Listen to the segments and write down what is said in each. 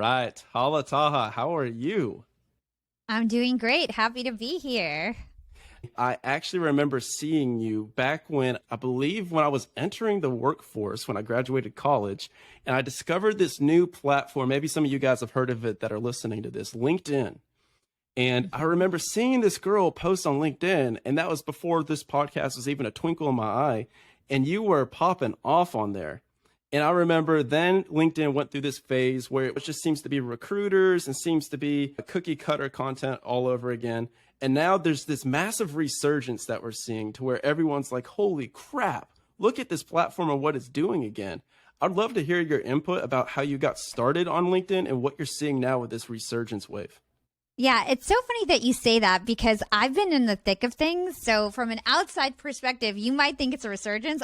right. Hala, Taha, how are you? I'm doing great. Happy to be here. I actually remember seeing you back when I believe when I was entering the workforce when I graduated college, and I discovered this new platform. Maybe some of you guys have heard of it that are listening to this, LinkedIn. And I Mhm. remember seeing this girl post on LinkedIn, and that was before this podcast was even a twinkle in my eye. And you were popping off on there. And I remember then LinkedIn went through this phase where it just seems to be recruiters and seems to be cookie cutter content all over again. And now there's this massive resurgence that we're seeing to where everyone's like, holy crap, look at this platform and what it's doing again. I'd love to hear your input about how you got started on LinkedIn and what you're seeing now with this resurgence wave. Yeah, it's so funny that you say that because I've been in the thick of things. So from an outside perspective, you might think it's a resurgence.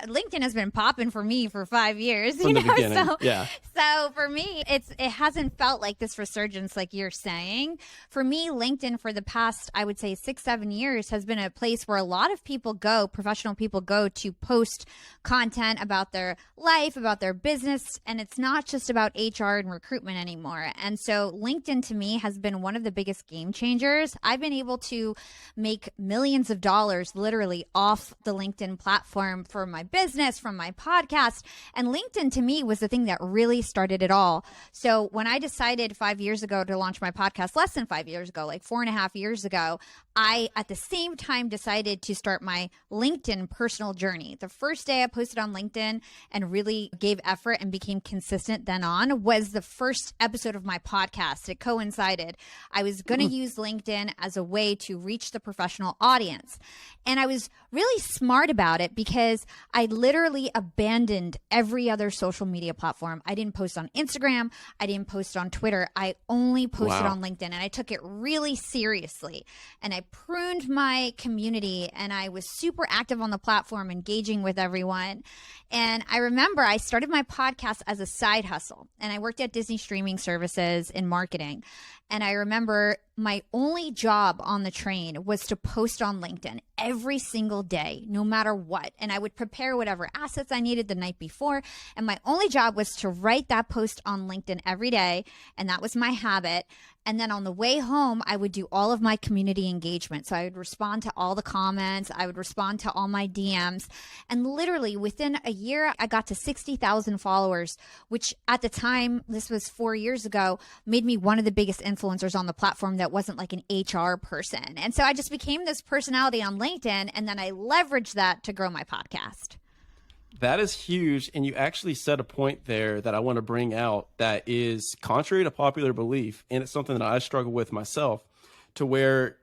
LinkedIn has been popping for me for 5 years, From the beginning, So yeah. so for me, it hasn't felt like this resurgence like you're saying. For me, LinkedIn for the past, I would say 6-7 years has been a place where a lot of people go, professional people go to post content about their life, about their business, and it's not just about HR and recruitment anymore. And so LinkedIn to me has been one of the biggest game changers. I've been able to make millions of dollars literally off the LinkedIn platform for my business, from my podcast. And LinkedIn to me was the thing that really started it all. So when I decided 5 years ago to launch my podcast, less than 5 years ago, like 4.5 years ago, I at the same time decided to start my LinkedIn personal journey. The first day I posted on LinkedIn and really gave effort and became consistent then on was the first episode of my podcast. It coincided. I was going to use LinkedIn as a way to reach the professional audience. And I was really smart about it because I literally abandoned every other social media platform. I didn't post on Instagram. I didn't post on Twitter. I only posted Wow. on LinkedIn, and I took it really seriously. And I pruned my community, and I was super active on the platform, engaging with everyone. And I remember I started my podcast as a side hustle, and I worked at Disney streaming services in marketing. And I remember my only job on the train was to post on LinkedIn every single day, no matter what. And I would prepare whatever assets I needed the night before. And my only job was to write that post on LinkedIn every day. And that was my habit. And then on the way home, I would do all of my community engagement. So I would respond to all the comments. I would respond to all my DMs. And literally within a year, I got to 60,000 followers, which at the time, this was 4 years ago, made me one of the biggest influencers on the platform that wasn't like an HR person. And so I just became this personality on LinkedIn. And then I leveraged that to grow my podcast. That is huge. And you actually said a point there that I want to bring out that is contrary to popular belief. And it's something that I struggle with myself, to where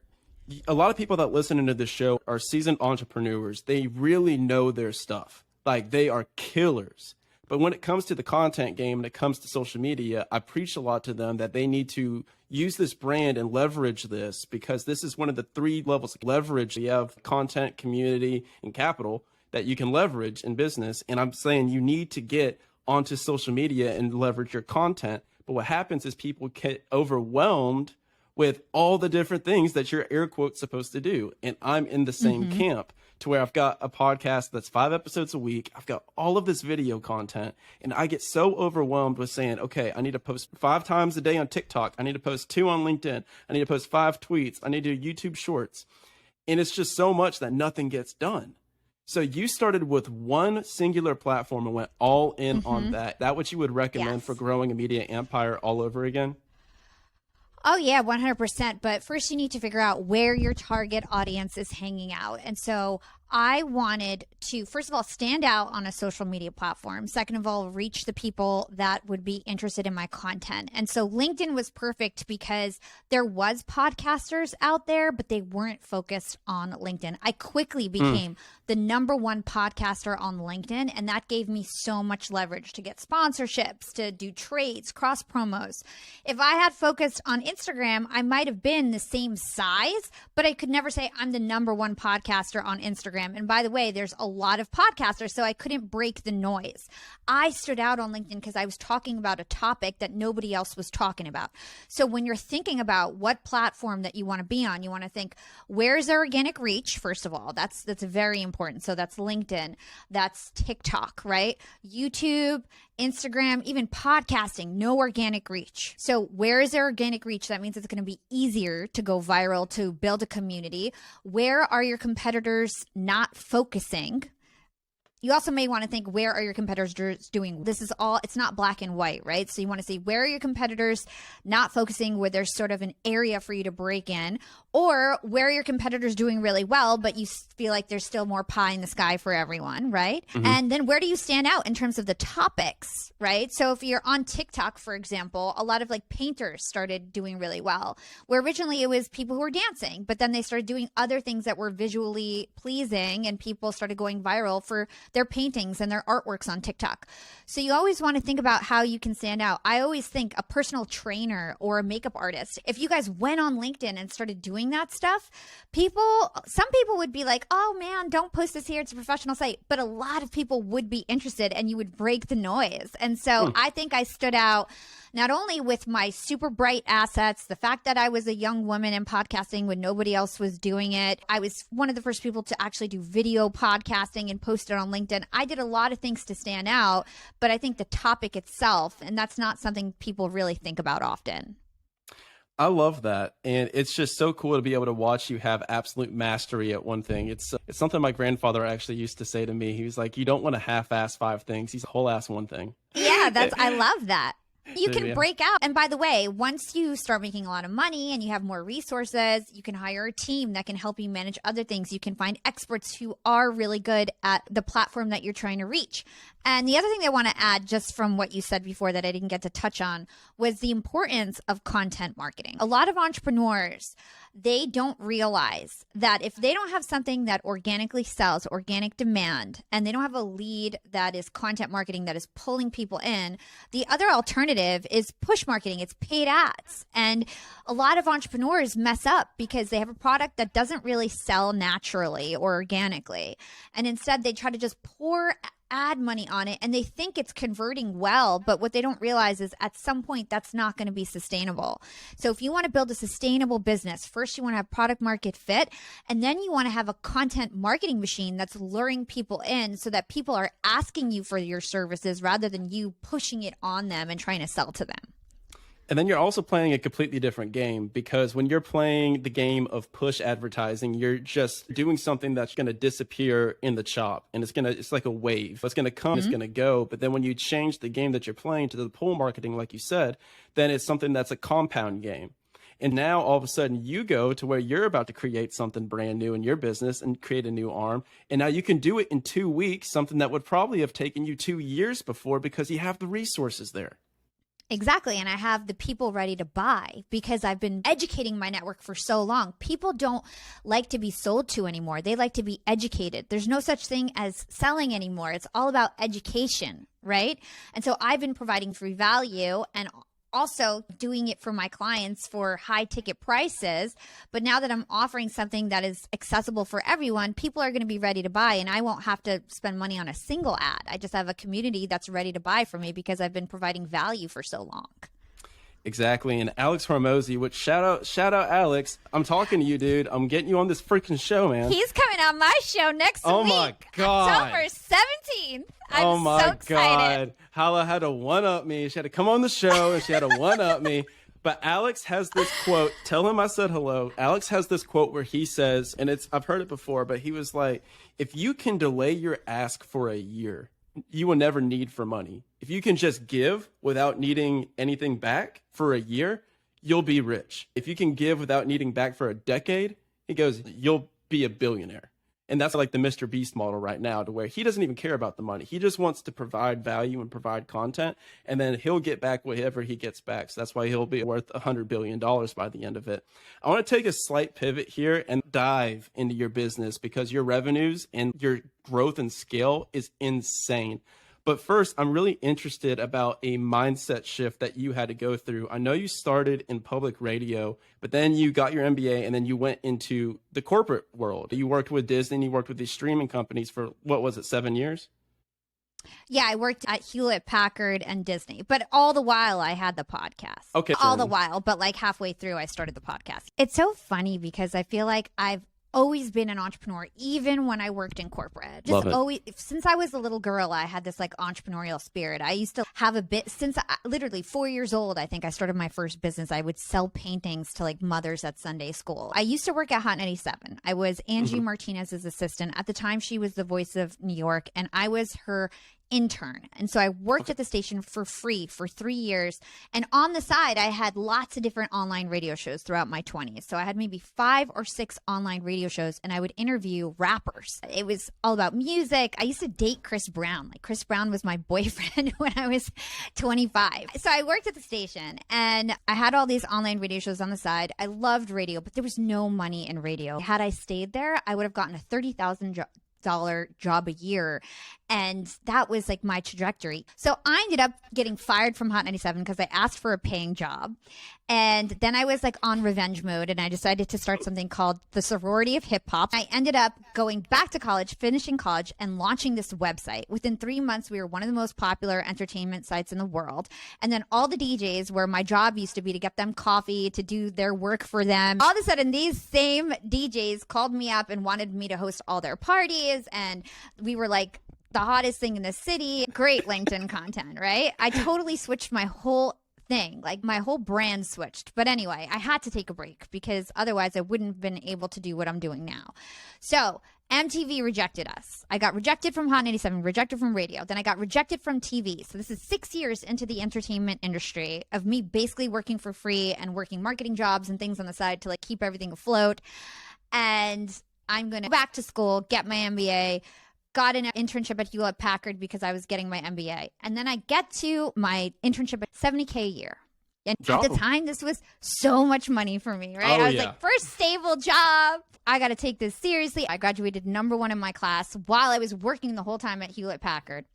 a lot of people that listen into this show are seasoned entrepreneurs. They really know their stuff. Like, they are killers. But when it comes to the content game and it comes to social media, I preach a lot to them that they need to use this brand and leverage this, because this is one of the 3 levels of leverage. You have content, community, and capital that you can leverage in business. And I'm saying you need to get onto social media and leverage your content. But what happens is people get overwhelmed with all the different things that you're air quotes supposed to do. And I'm in the same camp, to where I've got a podcast that's 5 episodes a week. I've got all of this video content, and I get so overwhelmed with saying, okay, I need to post 5 times a day on TikTok. I need to post 2 on LinkedIn. I need to post 5 tweets. I need to do YouTube shorts. And it's just so much that nothing gets done. So you started with one singular platform and went all in on that. That what you would recommend Yes. for growing a media empire all over again? Oh, yeah, 100%. But first, you need to figure out where your target audience is hanging out. And so I wanted to, first of all, stand out on a social media platform. Second of all, reach the people that would be interested in my content. And so LinkedIn was perfect because there was podcasters out there, but they weren't focused on LinkedIn. I quickly became the #1 podcaster on LinkedIn, and that gave me so much leverage to get sponsorships, to do trades, cross promos. If I had focused on Instagram, I might have been the same size, but I could never say I'm the #1 podcaster on Instagram. And by the way, there's a lot of podcasters, so I couldn't break the noise. I stood out on LinkedIn because I was talking about a topic that nobody else was talking about. So when you're thinking about what platform that you want to be on, you want to think, where's their organic reach? First of all, that's very important. So that's LinkedIn, that's TikTok, right? YouTube Instagram, even podcasting, no organic reach. So where is there organic reach? That means it's going to be easier to go viral, to build a community. Where are your competitors not focusing? You also may want to think, where are your competitors doing? This is all, it's not black and white, right? So you want to see, where are your competitors not focusing, where there's sort of an area for you to break in, or where are your competitors doing really well, but you feel like there's still more pie in the sky for everyone, right? And then where do you stand out in terms of the topics, right? So if you're on TikTok, for example, a lot of like painters started doing really well, where originally it was people who were dancing, but then they started doing other things that were visually pleasing, and people started going viral for their paintings and their artworks on TikTok. So you always want to think about how you can stand out. I always think a personal trainer or a makeup artist, if you guys went on LinkedIn and started doing that stuff, some people would be like, oh man, don't post this here, it's a professional site. But a lot of people would be interested, and you would break the noise. And so I think I stood out not only with my super bright assets, the fact that I was a young woman in podcasting when nobody else was doing it. I was one of the first people to actually do video podcasting and post it on LinkedIn. I did a lot of things to stand out, but I think the topic itself, and that's not something people really think about often. I love that. And it's just so cool to be able to watch you have absolute mastery at one thing. It's something my grandfather actually used to say to me. He was like, you don't want to half-ass 5 things. He's a whole-ass one thing. Yeah, I love that. You can break out. And by the way, once you start making a lot of money and you have more resources, you can hire a team that can help you manage other things. You can find experts who are really good at the platform that you're trying to reach. And the other thing that I want to add, just from what you said before that I didn't get to touch on, was the importance of content marketing. A lot of entrepreneurs, they don't realize that if they don't have something that organically sells, organic demand, and they don't have a lead that is content marketing that is pulling people in, the other alternative is push marketing. It's paid ads. And a lot of entrepreneurs mess up because they have a product that doesn't really sell naturally or organically. And instead they try to just pour ad money on it, and they think it's converting well, but what they don't realize is at some point that's not going to be sustainable. So if you want to build a sustainable business, first you want to have product market fit, and then you want to have a content marketing machine that's luring people in so that people are asking you for your services rather than you pushing it on them and trying to sell to them. And then you're also playing a completely different game, because when you're playing the game of push advertising, you're just doing something that's going to disappear in the chop, and it's like a wave. It's going to come, it's going to go. But then when you change the game that you're playing to the pull marketing, like you said, then it's something that's a compound game. And now all of a sudden you go to where you're about to create something brand new in your business and create a new arm. And now you can do it in 2 weeks, something that would probably have taken you 2 years before, because you have the resources there. Exactly. And I have the people ready to buy because I've been educating my network for so long. People don't like to be sold to anymore. They like to be educated. There's no such thing as selling anymore. It's all about education, right? And so I've been providing free value and also doing it for my clients for high ticket prices. But now that I'm offering something that is accessible for everyone, people are going to be ready to buy, and I won't have to spend money on a single ad. I just have a community that's ready to buy from me because I've been providing value for so long. Exactly. And Alex Hormozy, which shout out Alex. I'm talking to you, dude. I'm getting you on this freaking show, man. He's coming on my show next week. Oh my God. October 17th. I'm so excited. God. Hala had to one-up me. She had to come on the show and she had to one-up me. But Alex has this quote. Tell him I said hello. Alex has this quote where he says, and I've heard it before, but he was like, if you can delay your ask for a year, you will never need for money. If you can just give without needing anything back for a year, you'll be rich. If you can give without needing back for a decade, he goes, you'll be a billionaire. And that's like the Mr. Beast model right now, to where he doesn't even care about the money. He just wants to provide value and provide content, and then he'll get back whatever he gets back. So that's why he'll be worth $100 billion by the end of it. I want to take a slight pivot here and dive into your business, because your revenues and your growth and scale is insane. But first, I'm really interested about a mindset shift that you had to go through. I know you started in public radio, but then you got your MBA and then you went into the corporate world. You worked with Disney and you worked with these streaming companies for, what was it, 7 years? Yeah, I worked at Hewlett Packard and Disney, but all the while I had the podcast. Okay. All the while, but like halfway through I started the podcast. It's so funny because I feel like I've always been an entrepreneur, even when I worked in corporate. Just Love it. always, since I was a little girl, I had this like entrepreneurial spirit. I used to have a bit since literally 4 years old. I think I started my first business. I would sell paintings to like mothers at Sunday school. I used to work at Hot 97. I was Angie Martinez's assistant. At the time, she was the voice of New York, and I was her intern. And so I worked at the station for free for 3 years. And on the side, I had lots of different online radio shows throughout my 20s. So I had maybe 5 or 6 online radio shows, and I would interview rappers. It was all about music. I used to date Chris Brown. Like, Chris Brown was my boyfriend when I was 25. So I worked at the station, and I had all these online radio shows on the side. I loved radio, but there was no money in radio. Had I stayed there, I would have gotten a $30,000 job a year, and that was like my trajectory. So I ended up getting fired from Hot 97 because I asked for a paying job, and then I was like on revenge mode, and I decided to start something called the Sorority of Hip Hop. I ended up going back to college, finishing college, and launching this website. Within 3 months, we were one of the most popular entertainment sites in the world. And then all the DJs, where my job used to be to get them coffee, to do their work for them, all of a sudden these same DJs called me up and wanted me to host all their parties, and we were like the hottest thing in the city. Great LinkedIn content, right? I totally switched my whole thing. Like, my whole brand switched. But anyway, I had to take a break because otherwise I wouldn't have been able to do what I'm doing now. So MTV rejected us. I got rejected from Hot 97, rejected from radio. Then I got rejected from TV. So this is 6 years into the entertainment industry of me basically working for free and working marketing jobs and things on the side to like keep everything afloat. And I'm going to go back to school, get my MBA, got an internship at Hewlett Packard because I was getting my MBA. And then I get to my internship at $70K a year. And at the time, this was so much money for me, right? I was like, first stable job. I got to take this seriously. I graduated #1 in my class while I was working the whole time at Hewlett Packard.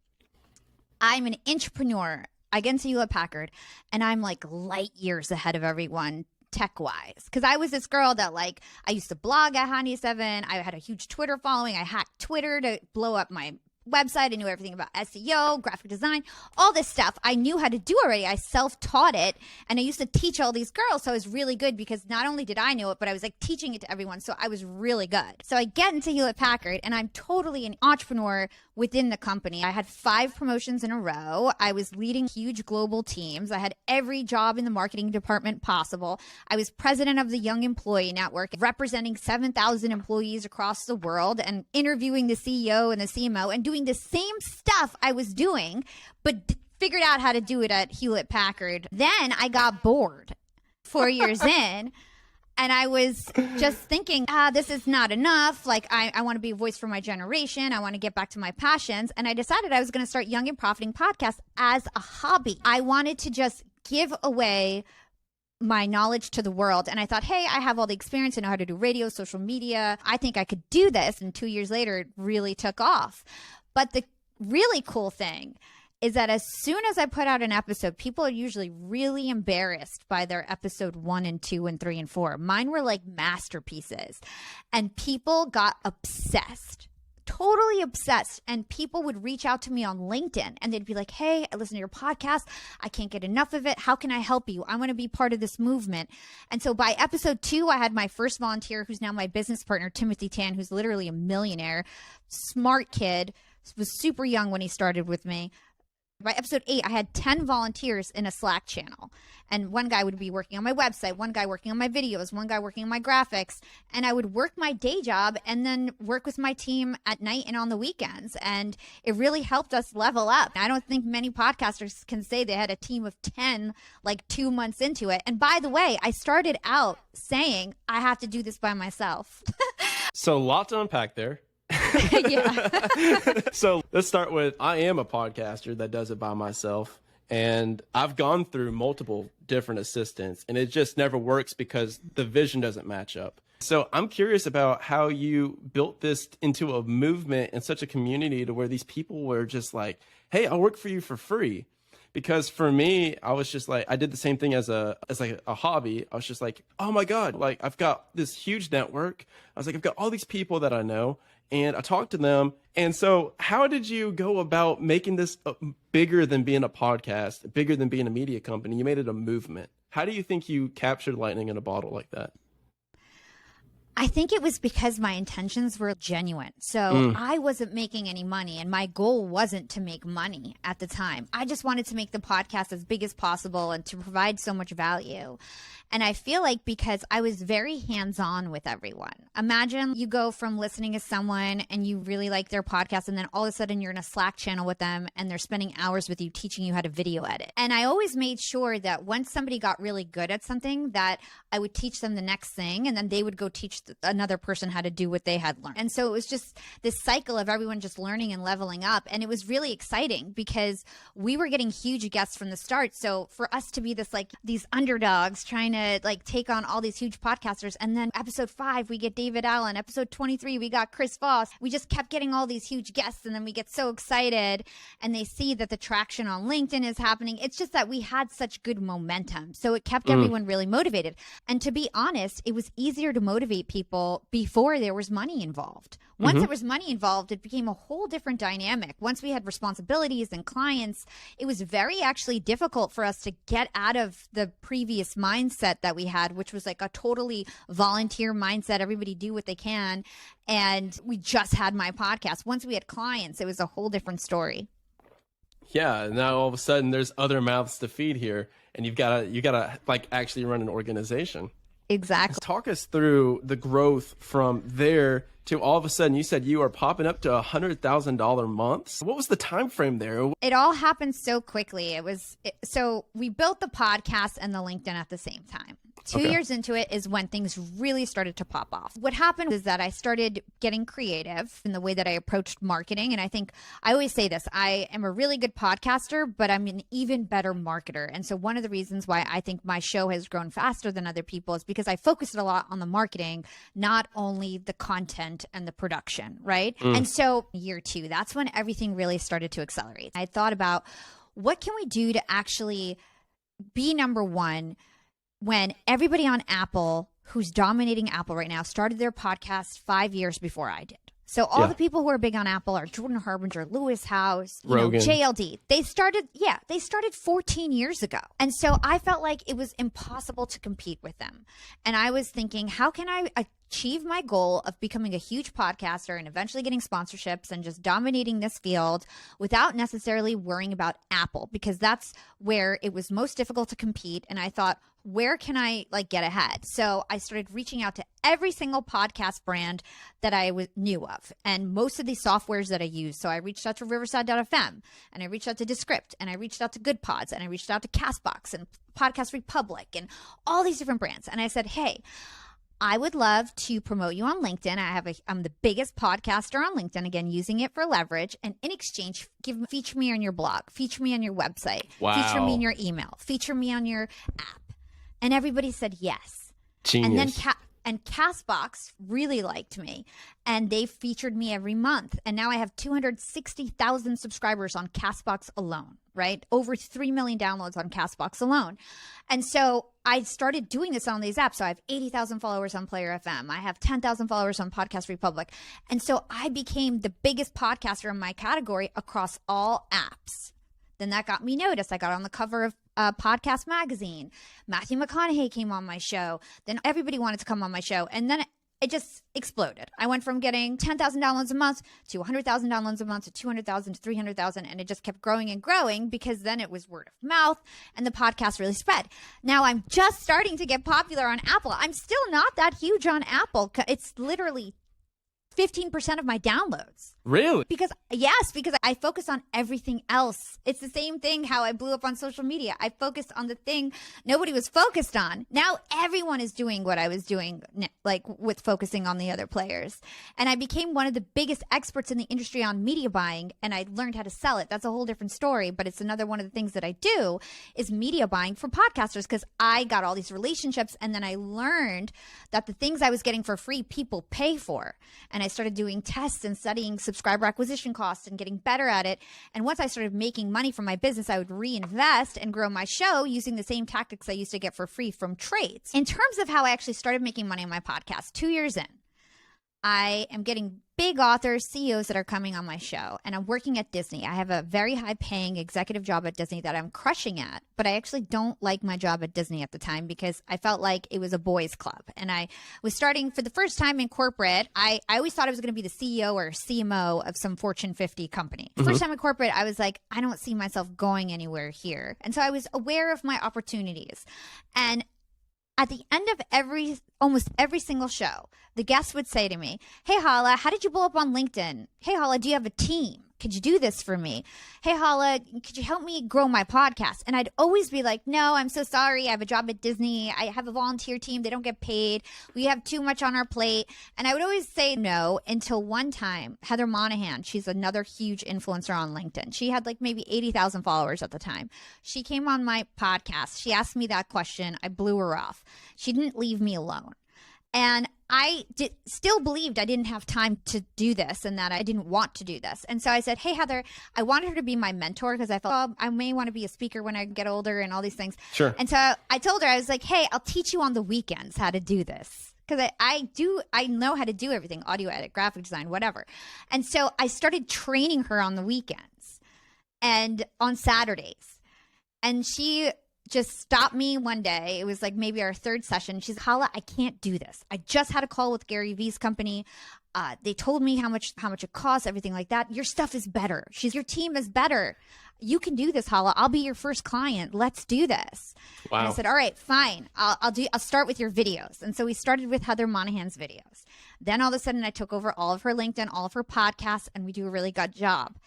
I'm an entrepreneur. I get into Hewlett Packard, and I'm like light years ahead of everyone tech-wise, because I was this girl that like I used to blog at Honey 7. I had a huge Twitter following. I hacked Twitter to blow up my website. I knew everything about SEO, graphic design, all this stuff I knew how to do already. I self-taught it, and I used to teach all these girls, so I was really good because not only did I know it, but I was like teaching it to everyone, so I was really good. So I get into Hewlett Packard, and I'm totally an entrepreneur within the company. I had 5 promotions in a row. I was leading huge global teams. I had every job in the marketing department possible. I was president of the Young Employee Network, representing 7,000 employees across the world and interviewing the CEO and the CMO and doing the same stuff I was doing, but figured out how to do it at Hewlett Packard. Then I got bored 4 years in. And I was just thinking, this is not enough. Like, I want to be a voice for my generation. I want to get back to my passions. And I decided I was going to start Young and Profiting Podcast as a hobby. I wanted to just give away my knowledge to the world. And I thought, hey, I have all the experience. I know how to do radio, social media. I think I could do this. And 2 years later, it really took off. But the really cool thing is that as soon as I put out an episode, people are usually really embarrassed by their episode 1 and 2 and 3 and 4. Mine were like masterpieces, and people got obsessed, totally obsessed. And people would reach out to me on LinkedIn, and they'd be like, hey, I listen to your podcast. I can't get enough of it. How can I help you? I want to be part of this movement. And so by episode 2, I had my first volunteer, who's now my business partner, Timothy Tan, who's literally a millionaire, smart kid, was super young when he started with me. By episode 8, I had 10 volunteers in a Slack channel. And one guy would be working on my website, one guy working on my videos, one guy working on my graphics. And I would work my day job and then work with my team at night and on the weekends. And it really helped us level up. I don't think many podcasters can say they had a team of 10 like 2 months into it. And by the way, I started out saying I have to do this by myself. So a lot to unpack there. Yeah. So let's start with, I am a podcaster that does it by myself, and I've gone through multiple different assistants, and it just never works because the vision doesn't match up. So I'm curious about how you built this into a movement and such a community to where these people were just like, hey, I'll work for you for free. Because for me, I was just like, I did the same thing as like a hobby. I was just like, oh my God, like I've got this huge network. I was like, I've got all these people that I know, and I talked to them. And so how did you go about making this bigger than being a podcast, bigger than being a media company? You made it a movement. How do you think you captured lightning in a bottle like that? I think it was because my intentions were genuine. So I wasn't making any money, and my goal wasn't to make money at the time. I just wanted to make the podcast as big as possible and to provide so much value. And I feel like because I was very hands-on with everyone. Imagine you go from listening to someone and you really like their podcast, and then all of a sudden you're in a Slack channel with them and they're spending hours with you teaching you how to video edit. And I always made sure that once somebody got really good at something, that I would teach them the next thing, and then they would go teach another person how to do what they had learned. And so it was just this cycle of everyone just learning and leveling up. And it was really exciting because we were getting huge guests from the start. So for us to be these underdogs trying to take on all these huge podcasters, and then episode 5 we get David Allen, episode 23 we got Chris Voss, we just kept getting all these huge guests, and then we get so excited and they see that the traction on LinkedIn is happening. It's just that we had such good momentum, so it kept everyone really motivated. And to be honest, it was easier to motivate people before there was money involved. Once there was money involved, it became a whole different dynamic. Once we had responsibilities and clients, it was very actually difficult for us to get out of the previous mindset that we had, which was like a totally volunteer mindset. Everybody do what they can. And we just had my podcast. Once we had clients, it was a whole different story. Yeah, now all of a sudden there's other mouths to feed here, and you gotta actually run an organization. Exactly. Talk us through the growth from there to all of a sudden you said you are popping up to $100,000 months. What was the time frame there? It all happened so quickly. So we built the podcast and the LinkedIn at the same time. 2 years into it is when things really started to pop off. What happened is that I started getting creative in the way that I approached marketing. And I think I always say this, I am a really good podcaster, but I'm an even better marketer. And so one of the reasons why I think my show has grown faster than other people is because I focused a lot on the marketing, not only the content and the production, right? And so year 2, that's when everything really started to accelerate. I thought about what can we do to actually be number one when everybody on Apple who's dominating Apple right now started their podcast 5 years before I did. So all the people who are big on Apple are Jordan Harbinger, Lewis House, JLD. They started 14 years ago. And so I felt like it was impossible to compete with them. And I was thinking, how can I achieve my goal of becoming a huge podcaster and eventually getting sponsorships and just dominating this field without necessarily worrying about Apple? Because that's where it was most difficult to compete. And I thought, where can I get ahead? So I started reaching out to every single podcast brand that I knew of and most of these softwares that I use. So I reached out to Riverside.fm, and I reached out to Descript, and I reached out to Good Pods, and I reached out to Castbox and Podcast Republic and all these different brands. And I said, hey, I would love to promote you on LinkedIn. I'm the biggest podcaster on LinkedIn, again, using it for leverage. And in exchange, feature me on your blog, feature me on your website, feature me in your email, feature me on your app. And everybody said yes. Genius. And then Castbox really liked me, and they featured me every month. And now I have 260,000 subscribers on Castbox alone, right? Over 3 million downloads on Castbox alone. And so I started doing this on these apps. So I have 80,000 followers on Player FM. I have 10,000 followers on Podcast Republic. And so I became the biggest podcaster in my category across all apps. Then that got me noticed. I got on the cover of Podcast Magazine. Matthew McConaughey came on my show. Then everybody wanted to come on my show. And then it just exploded. I went from getting 10,000 downloads a month to 100,000 downloads a month to 200,000 to 300,000. And it just kept growing and growing because then it was word of mouth and the podcast really spread. Now I'm just starting to get popular on Apple. I'm still not that huge on Apple. It's literally 15% of my downloads. Really? Because I focus on everything else. It's the same thing how I blew up on social media. I focused on the thing nobody was focused on. Now everyone is doing what I was doing, with focusing on the other players. And I became one of the biggest experts in the industry on media buying, and I learned how to sell it. That's a whole different story, but it's another one of the things that I do is media buying for podcasters, because I got all these relationships, and then I learned that the things I was getting for free, people pay for. And I started doing tests and studying subscriber acquisition costs and getting better at it. And once I started making money from my business, I would reinvest and grow my show using the same tactics I used to get for free from trades. In terms of how I actually started making money on my podcast, 2 years in, I am getting big authors, CEOs that are coming on my show, and I'm working at Disney. I have a very high paying executive job at Disney that I'm crushing at, but I actually don't like my job at Disney at the time because I felt like it was a boys' club. And I was starting for the first time in corporate. I always thought I was going to be the CEO or CMO of some Fortune 50 company. First time in corporate, I was like, I don't see myself going anywhere here. And so I was aware of my opportunities. And at the end of almost every single show, the guests would say to me, "Hey, Hala, how did you blow up on LinkedIn? Hey, Hala, do you have a team? Could you do this for me? Hey, Hala, could you help me grow my podcast?" And I'd always be like, "No, I'm so sorry. I have a job at Disney. I have a volunteer team. They don't get paid. We have too much on our plate." And I would always say no until one time, Heather Monahan, she's another huge influencer on LinkedIn. She had like maybe 80,000 followers at the time. She came on my podcast. She asked me that question. I blew her off. She didn't leave me alone. And I still believed I didn't have time to do this and that I didn't want to do this. And so I said, "Hey, Heather," I wanted her to be my mentor because I felt, I may want to be a speaker when I get older and all these things. Sure. And so I told her, I was like, "Hey, I'll teach you on the weekends how to do this." Because I know how to do everything, audio edit, graphic design, whatever. And so I started training her on the weekends and on Saturdays. And she just stopped me one day. It was like maybe our third session. She's, "Hala, I can't do this. I just had a call with Gary Vee's company. They told me how much it costs, everything like that. Your stuff is better. Your team is better. You can do this, Hala. I'll be your first client. Let's do this." Wow. And I said, "All right, fine. I'll start with your videos." And so we started with Heather Monahan's videos. Then all of a sudden I took over all of her LinkedIn, all of her podcasts, and we do a really good job.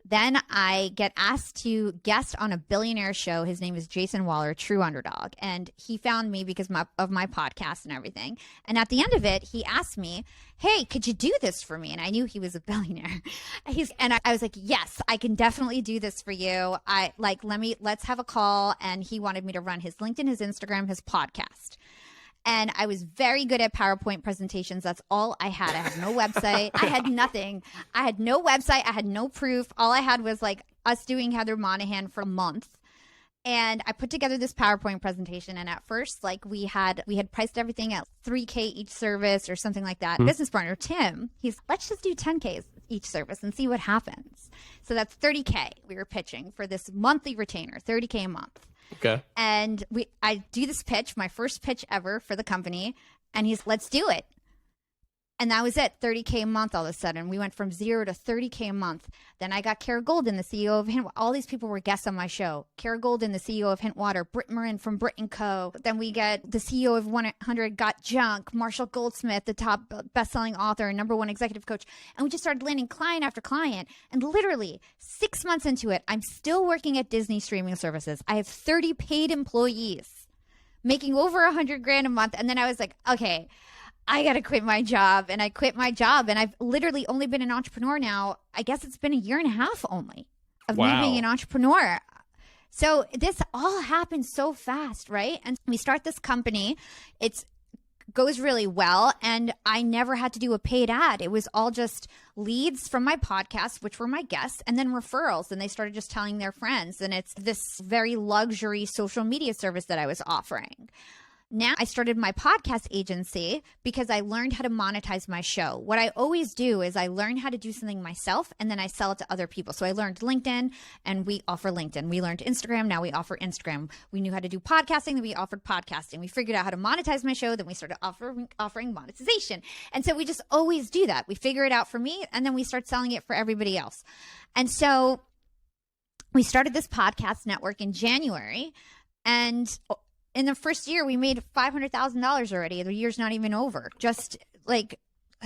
Then I get asked to guest on a billionaire show. His name is Jason Waller, True Underdog. And he found me because of my podcast and everything. And at the end of it, he asked me, "Hey, could you do this for me?" And I knew he was a billionaire. I was like, "Yes, I can definitely do this for you. Let's have a call." And he wanted me to run his LinkedIn, his Instagram, his podcast. And I was very good at PowerPoint presentations. That's all I had. I had no website. I had nothing. I had no website. I had no proof. All I had was like us doing Heather Monahan for a month. And I put together this PowerPoint presentation. And at first, like we had priced everything at $3K each service or something like that. Business partner, Tim, let's just do 10Ks each service and see what happens. So that's 30K we were pitching for this monthly retainer, 30K a month. Okay. And I do this pitch, my first pitch ever for the company, and he's, "Let's do it." And that was it, 30K a month all of a sudden. We went from 0 to 30K a month. Then I got Kara Golden, the CEO of Hintwater. All these people were guests on my show. Kara Golden, the CEO of Hintwater, Britt Marin from Brit & Co. Then we get the CEO of 100 Got Junk, Marshall Goldsmith, the top best-selling author and #1 executive coach. And we just started landing client after client. And literally 6 months into it, I'm still working at Disney streaming services. I have 30 paid employees making over 100 grand a month. And then I was like, okay, I got to quit my job. And I quit my job. And I've literally only been an entrepreneur now. I guess it's been a year and a half only of me being an entrepreneur. So this all happened so fast, right? And we start this company. It goes really well. And I never had to do a paid ad. It was all just leads from my podcast, which were my guests, and then referrals. And they started just telling their friends. And it's this very luxury social media service that I was offering. Now I started my podcast agency because I learned how to monetize my show. What I always do is I learn how to do something myself and then I sell it to other people. So I learned LinkedIn and we offer LinkedIn. We learned Instagram. Now we offer Instagram. We knew how to do podcasting. Then we offered podcasting. We figured out how to monetize my show. Then we started offering monetization. And so we just always do that. We figure it out for me and then we start selling it for everybody else. And so we started this podcast network in January, and in the first year, we made $500,000 already. The year's not even over. Just like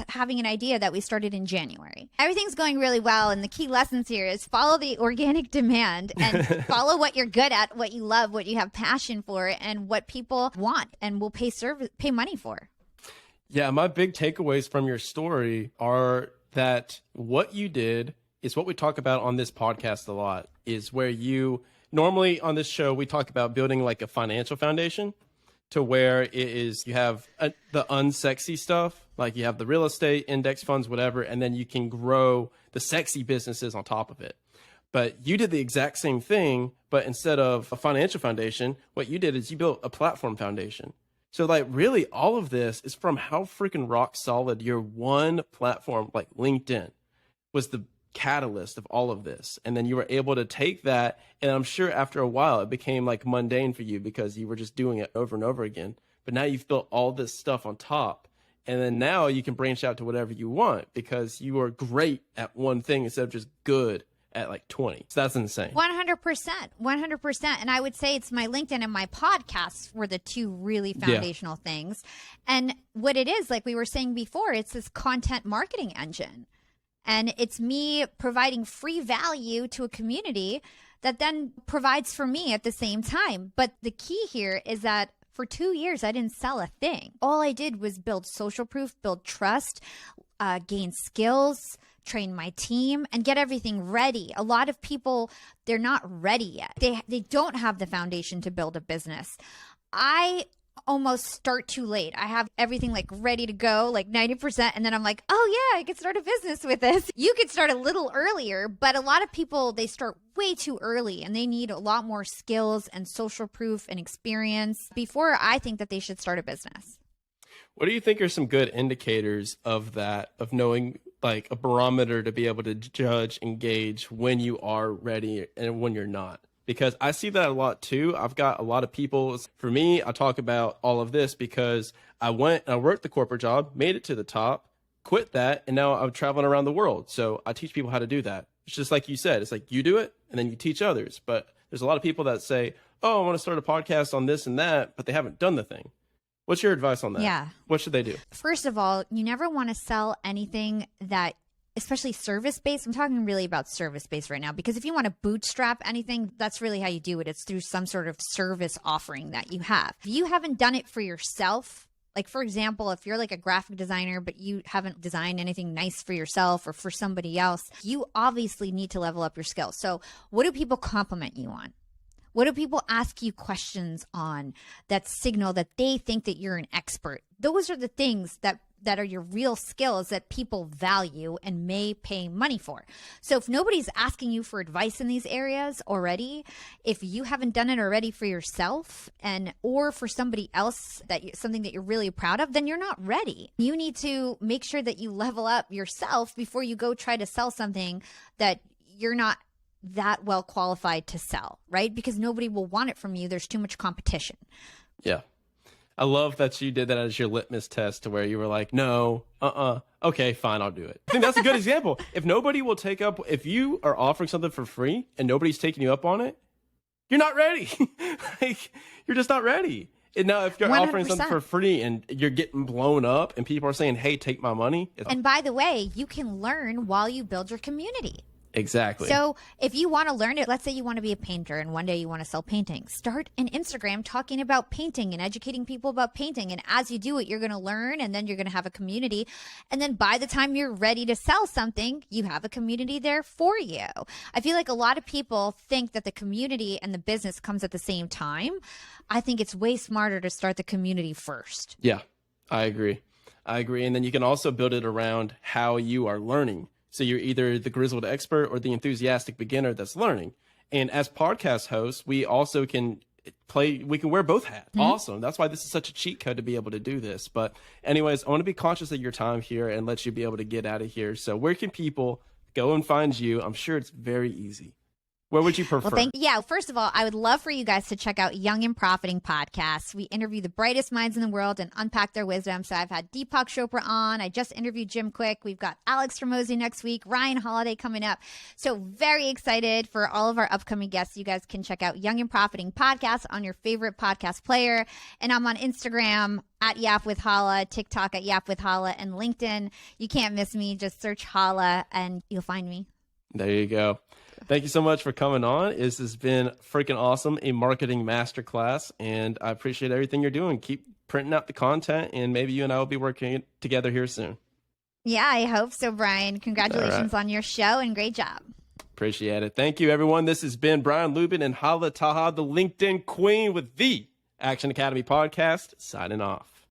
having an idea that we started in January. Everything's going really well. And the key lessons here is follow the organic demand and follow what you're good at, what you love, what you have passion for, and what people want and will pay money for. Yeah, my big takeaways from your story are that what you did is what we talk about on this podcast a lot, is where you normally on this show, we talk about building like a financial foundation to where it is you have the unsexy stuff, like you have the real estate, index funds, whatever, and then you can grow the sexy businesses on top of it. But you did the exact same thing, but instead of a financial foundation, what you did is you built a platform foundation. So like really all of this is from how freaking rock solid your one platform like LinkedIn was the catalyst of all of this. And then you were able to take that, and I'm sure after a while it became like mundane for you because you were just doing it over and over again. But now you've built all this stuff on top. And then now you can branch out to whatever you want because you are great at one thing instead of just good at like 20. So that's insane. 100%. 100%. And I would say it's my LinkedIn and my podcast were the two really foundational things. And what it is, like we were saying before, it's this content marketing engine. And it's me providing free value to a community that then provides for me at the same time. But the key here is that for 2 years, I didn't sell a thing. All I did was build social proof, build trust, gain skills, train my team, and get everything ready. A lot of people, they're not ready yet. They don't have the foundation to build a business. I almost start too late. I have everything like ready to go, like 90%. And then I'm like, oh yeah, I could start a business with this. You could start a little earlier, but a lot of people, they start way too early and they need a lot more skills and social proof and experience before I think that they should start a business. What do you think are some good indicators of that, of knowing like a barometer to be able to judge and gauge when you are ready and when you're not? Because I see that a lot too. I've got a lot of people. For me, I talk about all of this because I went and I worked the corporate job, made it to the top, quit that, and now I'm traveling around the world. So I teach people how to do that. It's just like you said. It's like you do it and then you teach others. But there's a lot of people that say, oh, I want to start a podcast on this and that, but they haven't done the thing. What's your advice on that? Yeah. What should they do? First of all, you never want to sell anything that, especially service-based. I'm talking really about service-based right now, because if you want to bootstrap anything, that's really how you do it. It's through some sort of service offering that you have. If you haven't done it for yourself, like for example, if you're like a graphic designer, but you haven't designed anything nice for yourself or for somebody else, you obviously need to level up your skills. So what do people compliment you on? What do people ask you questions on that signal that they think that you're an expert? Those are the things that are your real skills that people value and may pay money for. So if nobody's asking you for advice in these areas already, if you haven't done it already for yourself and or for somebody else, something that you're really proud of, then you're not ready. You need to make sure that you level up yourself before you go try to sell something that you're not that well qualified to sell, right? Because nobody will want it from you. There's too much competition. Yeah. I love that you did that as your litmus test to where you were like, no, okay, fine, I'll do it. I think that's a good example. If nobody will take up, if you are offering something for free and nobody's taking you up on it, you're not ready. Like, you're just not ready. And now if you're 100%. Offering something for free and you're getting blown up and people are saying, hey, take my money. And by the way, you can learn while you build your community. Exactly. So if you want to learn it, let's say you want to be a painter and one day you want to sell paintings, start an Instagram talking about painting and educating people about painting. And as you do it, you're going to learn, and then you're going to have a community. And then by the time you're ready to sell something, you have a community there for you. I feel like a lot of people think that the community and the business comes at the same time. I think it's way smarter to start the community first. Yeah, I agree. And then you can also build it around how you are learning. So you're either the grizzled expert or the enthusiastic beginner that's learning. And as podcast hosts, we also can we can wear both hats. Mm-hmm. Awesome. That's why this is such a cheat code to be able to do this. But anyways, I want to be conscious of your time here and let you be able to get out of here. So where can people go and find you? I'm sure it's very easy. What would you prefer? Well, first of all, I would love for you guys to check out Young and Profiting Podcast. We interview the brightest minds in the world and unpack their wisdom. So I've had Deepak Chopra on. I just interviewed Jim Quick. We've got Alex Ramosi next week, Ryan Holiday coming up. So very excited for all of our upcoming guests. You guys can check out Young and Profiting Podcast on your favorite podcast player. And I'm on Instagram at Yap with Hala, TikTok at Yap with Hala, and LinkedIn. You can't miss me. Just search Hala and you'll find me. There you go. Thank you so much for coming on. This has been freaking awesome, a marketing masterclass, and I appreciate everything you're doing. Keep printing out the content, and maybe you and I will be working together here soon. Yeah, I hope so, Brian. Congratulations on your show, and great job. Appreciate it. Thank you, everyone. This has been Brian Lubin and Hala Taha, the LinkedIn Queen, with the Action Academy podcast, signing off.